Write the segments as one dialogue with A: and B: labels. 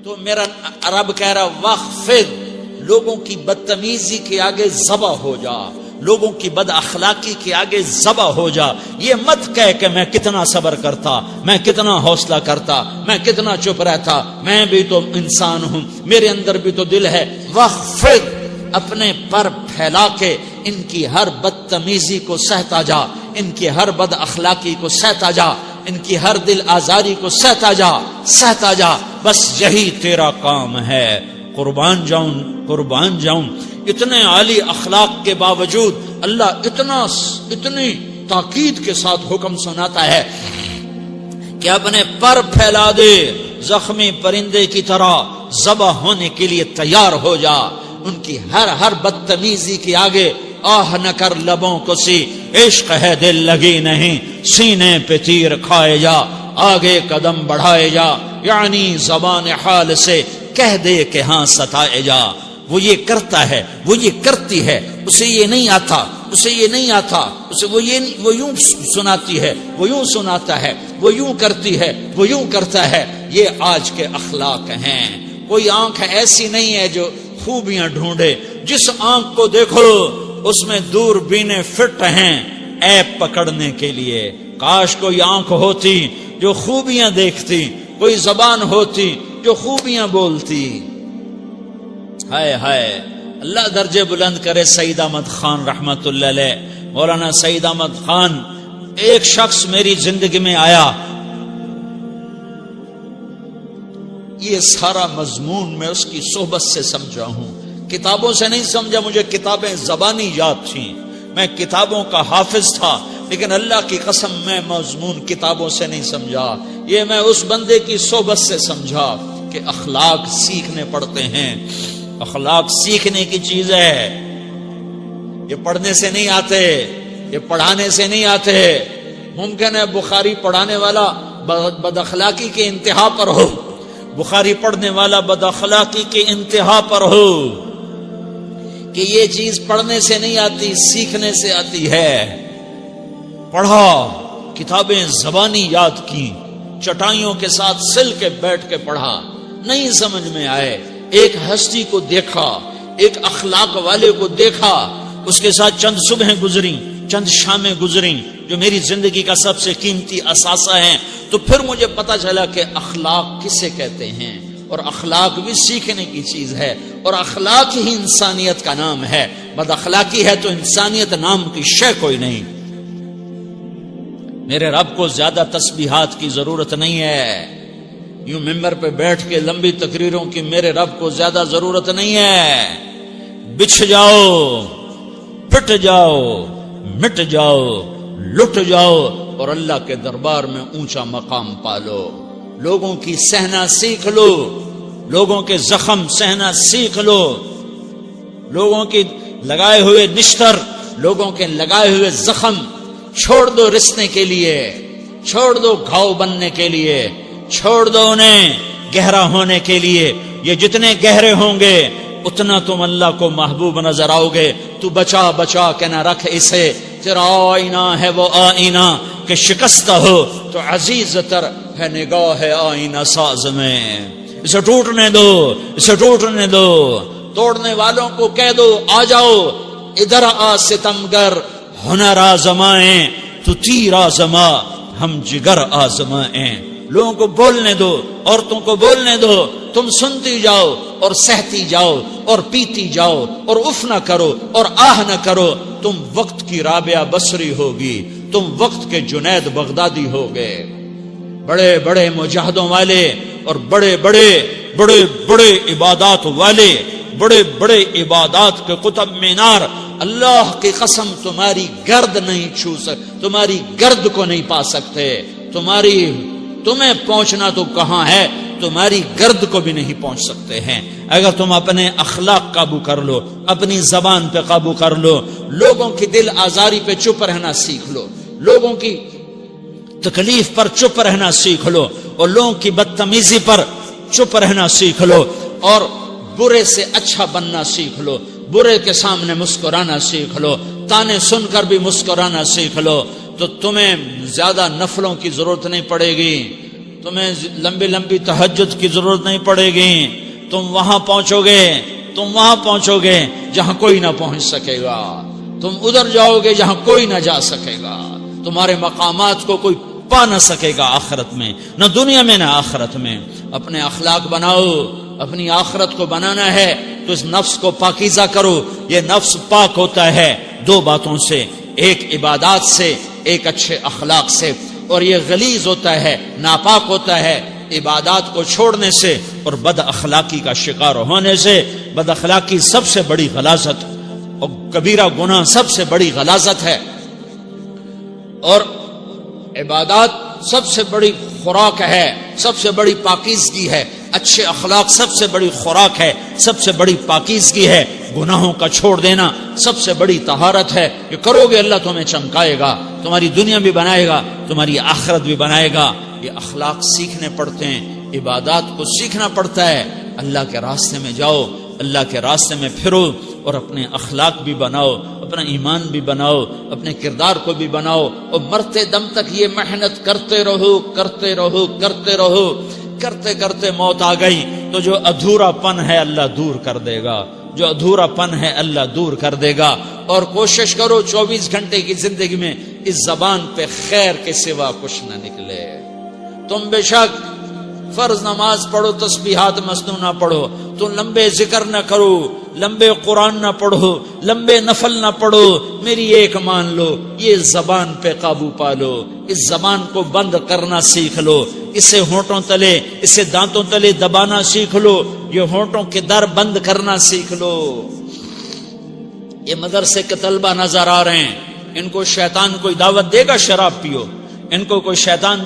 A: تو میرا رب کہہ رہا وخفض، لوگوں کی بدتمیزی کے آگے ذبح ہو جا، لوگوں کی بد اخلاقی کے آگے ذبح ہو جا. یہ مت کہہ کہ میں کتنا صبر کرتا، میں کتنا حوصلہ کرتا، میں کتنا چپ رہتا، میں بھی تو انسان ہوں، میرے اندر بھی تو دل ہے. وخفض، اپنے پر پھیلا کے ان کی ہر بدتمیزی کو سہتا جا، ان کی ہر بد اخلاقی کو سہتا جا، ان کی ہر دل آزاری کو سہتا جا، سہتا جا. بس یہی تیرا کام ہے. قربان جاؤں. اتنے عالی اخلاق کے باوجود اللہ اتنی تاکید کے ساتھ حکم سناتا ہے کہ اپنے پر پھیلا دے، زخمی پرندے کی طرح ذبح ہونے کے لیے تیار ہو جا. ان کی ہر بدتمیزی کے آگے آہ نہ کر لبوں کو سی، عشق ہے دل لگی نہیں، سینے پہ تیر کھائے جا، آگے قدم بڑھائے جا. یعنی زبان حال سے کہہ دے کہ ہاں ستائے جا. وہ یہ کرتا ہے، وہ یہ کرتی ہے، اسے یہ نہیں آتا، اسے یہ نہیں آتا، اسے وہ یوں سناتی ہے، وہ یوں سناتا ہے، وہ یوں کرتی ہے، وہ یوں کرتا ہے. یہ آج کے اخلاق ہیں. کوئی آنکھ ایسی نہیں ہے جو خوبیاں ڈھونڈے. جس آنکھ کو دیکھو اس میں دوربینیں فٹ ہیں عیب پکڑنے کے لیے. کاش کوئی آنکھ ہوتی جو خوبیاں دیکھتی، کوئی زبان ہوتی جو خوبیاں بولتی. ہائے ہائے، اللہ درجے بلند کرے. سعید احمد خان رحمت اللہ علیہ، مولانا سعید احمد خان، ایک شخص میری زندگی میں آیا. یہ سارا مضمون میں اس کی صحبت سے سمجھا ہوں، کتابوں سے نہیں سمجھا. مجھے کتابیں زبانی یاد تھیں، میں کتابوں کا حافظ تھا، لیکن اللہ کی قسم میں مضمون کتابوں سے نہیں سمجھا. یہ میں اس بندے کی صحبت سے سمجھا کہ اخلاق سیکھنے پڑتے ہیں. اخلاق سیکھنے کی چیز ہے، یہ پڑھنے سے نہیں آتے، یہ پڑھانے سے نہیں آتے. ممکن ہے بخاری پڑھانے والا بد اخلاقی کے انتہا پر ہو، بخاری پڑھنے والا بد اخلاقی کے انتہا پر ہو، کہ یہ چیز پڑھنے سے نہیں آتی، سیکھنے سے آتی ہے. پڑھا، کتابیں زبانی یاد کی، چٹائیوں کے ساتھ سل کے بیٹھ کے پڑھا، نہیں سمجھ میں آئے. ایک ہستی کو دیکھا، ایک اخلاق والے کو دیکھا، اس کے ساتھ چند صبحیں گزری، چند شامیں گزری جو میری زندگی کا سب سے قیمتی اثاثہ ہیں. تو پھر مجھے پتا چلا کہ اخلاق کسے کہتے ہیں، اور اخلاق بھی سیکھنے کی چیز ہے، اور اخلاق ہی انسانیت کا نام ہے. بد اخلاقی ہے تو انسانیت نام کی شے کوئی نہیں. میرے رب کو زیادہ تسبیحات کی ضرورت نہیں ہے. یوں ممبر پہ بیٹھ کے لمبی تقریروں کی میرے رب کو زیادہ ضرورت نہیں ہے. بچھ جاؤ، پٹ جاؤ، مٹ جاؤ، لٹ جاؤ، اور اللہ کے دربار میں اونچا مقام پالو. لوگوں کی سہنا سیکھ لو، لوگوں کے زخم سہنا سیکھ لو، لوگوں کی لگائے ہوئے نشتر، لوگوں کے لگائے ہوئے زخم چھوڑ دو رسنے کے لیے، چھوڑ دو گھاؤ بننے کے لیے، چھوڑ دو انہیں گہرا ہونے کے لیے. یہ جتنے گہرے ہوں گے اتنا تم اللہ کو محبوب نظر آؤ گے. تو بچا بچا کے نہ رکھ اسے، تیرا آئینہ ہے وہ آئینہ کہ شکستہ ہو تو عزیز تر ہے نگاہ آئینہ ساز میں. اسے ٹوٹنے دو، اسے ٹوٹنے دو. توڑنے والوں کو کہہ دو آ جاؤ ادھر آ ستمگر، ہنر آزمائیں تو تیر آزما، ہم جگر آزمائیں. لوگوں کو بولنے دو، عورتوں کو بولنے دو. تم سنتی جاؤ اور سہتی جاؤ اور پیتی جاؤ اور اف نہ کرو اور آہ نہ کرو. تم وقت کی رابعہ بصری ہوگی، تم وقت کے جنید بغدادی ہوگے. بڑے بڑے مجاہدوں والے اور بڑے بڑے بڑے بڑے عبادات والے، بڑے بڑے عبادات کے قطب مینار، اللہ کی قسم تمہاری گرد نہیں چھو سکتے، تمہاری گرد کو نہیں پا سکتے. تمہیں پہنچنا تو کہاں ہے، تمہاری گرد کو بھی نہیں پہنچ سکتے ہیں. اگر تم اپنے اخلاق قابو کر لو، اپنی زبان پہ قابو کر لو، لوگوں کی دل آزاری پہ چپ رہنا سیکھ لو، لوگوں کی تکلیف پر چپ رہنا سیکھ لو، اور لوگوں کی بدتمیزی پر چپ رہنا سیکھ لو، اور برے سے اچھا بننا سیکھ لو، برے کے سامنے مسکرانا سیکھ لو، تانے سن کر بھی مسکرانا سیکھ لو، تو تمہیں زیادہ نفلوں کی ضرورت نہیں پڑے گی. تمہیں لمبی لمبی تہجد کی ضرورت نہیں پڑے گی. تم وہاں پہنچو گے جہاں کوئی نہ پہنچ سکے گا. تم ادھر جاؤ گے جہاں کوئی نہ جا سکے گا. تمہارے مقامات کو کوئی پا نہ سکے گا آخرت میں، نہ دنیا میں نہ آخرت میں. اپنے اخلاق بناؤ. اپنی آخرت کو بنانا ہے تو اس نفس کو پاکیزہ کرو. یہ نفس پاک ہوتا ہے دو باتوں سے، ایک عبادات سے، ایک اچھے اخلاق سے. اور یہ غلیظ ہوتا ہے، ناپاک ہوتا ہے عبادات کو چھوڑنے سے اور بد اخلاقی کا شکار ہونے سے. بد اخلاقی سب سے بڑی غلاظت اور کبیرہ گناہ سب سے بڑی غلاظت ہے، اور عبادات سب سے بڑی خوراک ہے، سب سے بڑی پاکیزگی ہے. اچھے اخلاق سب سے بڑی خوراک ہے، سب سے بڑی پاکیزگی ہے. گناہوں کا چھوڑ دینا سب سے بڑی طہارت ہے. یہ کرو گے اللہ تمہیں چمکائے گا، تمہاری دنیا بھی بنائے گا، تمہاری آخرت بھی بنائے گا. یہ اخلاق سیکھنے پڑتے ہیں، عبادات کو سیکھنا پڑتا ہے. اللہ کے راستے میں جاؤ، اللہ کے راستے میں پھرو اور اپنے اخلاق بھی بناؤ، اپنا ایمان بھی بناؤ، اپنے کردار کو بھی بناؤ. اور مرتے دم تک یہ محنت کرتے رہو. کرتے کرتے موت آ گئی تو جو ادھورا پن ہے اللہ دور کر دے گا. جو ادھورا پن ہے اللہ دور کر دے گا. اور کوشش کرو 24 گھنٹے کی زندگی میں اس زبان پہ خیر کے سوا کچھ نہ نکلے. تم بے شک فرض نماز پڑھو، تسبیحات مسنون نہ پڑھو، تو لمبے ذکر نہ کرو، لمبے قرآن نہ پڑھو، لمبے نفل نہ پڑھو. میری ایک مان لو، یہ زبان پہ قابو پالو. اس زبان کو بند کرنا سیکھ لو. اسے ہونٹوں تلے، اسے دانتوں تلے دبانا سیکھ لو. یہ ہونٹوں کے در بند کرنا سیکھ لو. یہ مدرسے کے طلبہ نظر آ رہے ہیں، ان کو شیطان کوئی دعوت دے گا شراب پیو، ان کو کوئی شیطان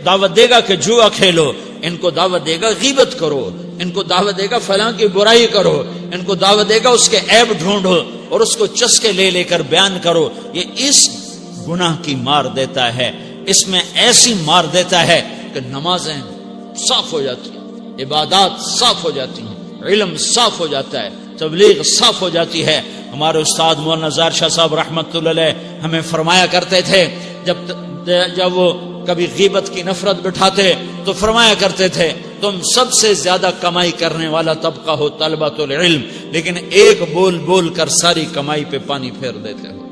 A: دعوت دے گا کہ جوا کھیلو، ان کو دعوت دے گا غیبت کرو، ان کو دعوت دے گا فلاں کی برائی کرو، ان کو دعوت دے گا اس کے عیب ڈھونڈو اور اس کو چسکے لے کر بیان کرو. یہ اس گناہ کی مار دیتا ہے، اس میں ایسی مار دیتا ہے کہ نمازیں صاف ہو جاتی ہیں، عبادات صاف ہو جاتی ہیں، علم صاف ہو جاتا ہے، تبلیغ صاف ہو جاتی ہے. ہمارے استاد مولانا زار شاہ صاحب رحمت اللہ علیہ ہمیں فرمایا کرتے تھے، جب وہ کبھی غیبت کی نفرت بٹھاتے تو فرمایا کرتے تھے تم سب سے زیادہ کمائی کرنے والا طبقہ ہو طلبۃ العلم، لیکن ایک بول بول کر ساری کمائی پہ پانی پھیر دیتے ہو.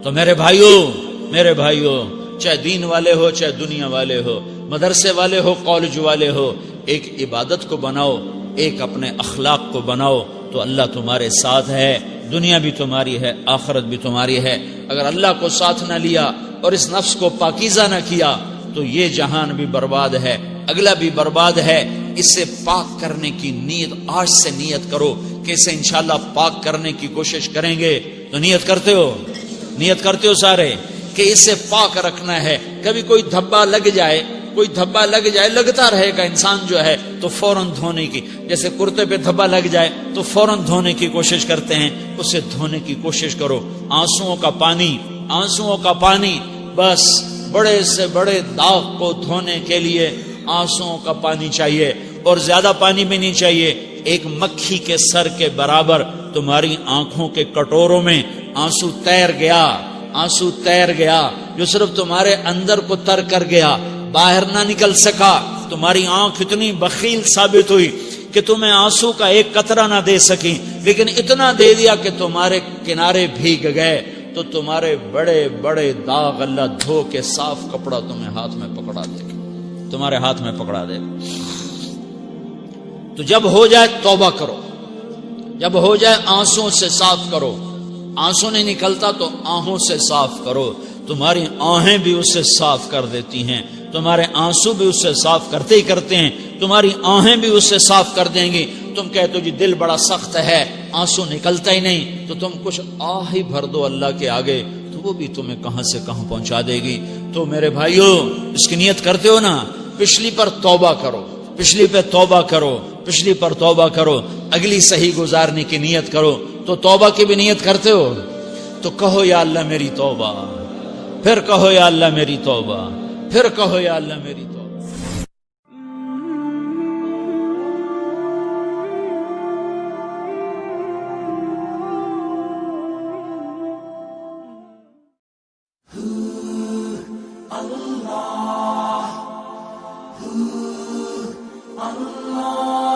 A: تو میرے بھائیوں چاہے دین والے ہو، چاہے دنیا والے ہو، مدرسے والے ہو، کالج والے ہو، ایک عبادت کو بناؤ، ایک اپنے اخلاق کو بناؤ تو اللہ تمہارے ساتھ ہے. دنیا بھی تمہاری ہے، آخرت بھی تمہاری ہے. اگر اللہ کو ساتھ نہ لیا اور اس نفس کو پاکیزہ نہ کیا تو یہ جہان بھی برباد ہے، اگلا بھی برباد ہے. اسے پاک کرنے کی نیت آج سے نیت کرو کہ اسے انشاءاللہ پاک کرنے کی کوشش کریں گے. تو نیت کرتے ہو سارے کہ اسے پاک رکھنا ہے. کبھی کوئی دھبا لگ جائے لگتا رہے گا انسان جو ہے تو فوراً دھونے کی، جیسے کرتے پہ دھبا لگ جائے تو فوراً دھونے کی کوشش کرتے ہیں، اسے دھونے کی کوشش کرو. آنسوؤں کا پانی بس بڑے سے بڑے داغ کو دھونے کے لیے آنسوؤں کا پانی چاہیے، اور زیادہ پانی بھی نہیں چاہیے. ایک مکھی کے سر کے برابر تمہاری آنکھوں کے کٹوروں میں آنسو تیر گیا جو صرف تمہارے اندر کو تر کر گیا، باہر نہ نکل سکا. تمہاری آنکھ اتنی بخیل ثابت ہوئی کہ تمہیں آنسو کا ایک قطرہ نہ دے سکی، لیکن اتنا دے دیا کہ تمہارے کنارے بھیگ گئے. تو تمہارے بڑے بڑے داغ اللہ دھو کے صاف کپڑا تمہیں ہاتھ میں پکڑا دے گا، تمہارے ہاتھ میں پکڑا دے گا. تو جب ہو جائے توبہ کرو، جب ہو جائے آنسوں سے صاف کرو. آنسو نہیں نکلتا تو آہوں سے صاف کرو. تمہاری آہیں بھی اس سے صاف کر دیتی ہیں، تمہارے آنسو بھی اس سے صاف کرتے ہی کرتے ہیں، تمہاری آہیں بھی اس سے صاف کر دیں گی. تم کہتے ہو جی دل بڑا سخت ہے، آنسو نکلتا ہی نہیں، تو تم کچھ آہ ہی بھر دو اللہ کے آگے، تو وہ بھی تمہیں کہاں سے کہاں پہنچا دے گی. تو میرے بھائیو اس کی نیت کرتے ہو نا، پچھلی پر توبہ کرو، پچھلی پہ توبہ کرو، پچھلی پر توبہ کرو، اگلی صحیح گزارنے کی نیت کرو. تو توبہ کی بھی نیت کرتے ہو تو کہو یا اللہ میری توبہ، پھر کہو یا اللہ میری توبہ، پھر کہو یا اللہ میری توبہ.
B: اللہ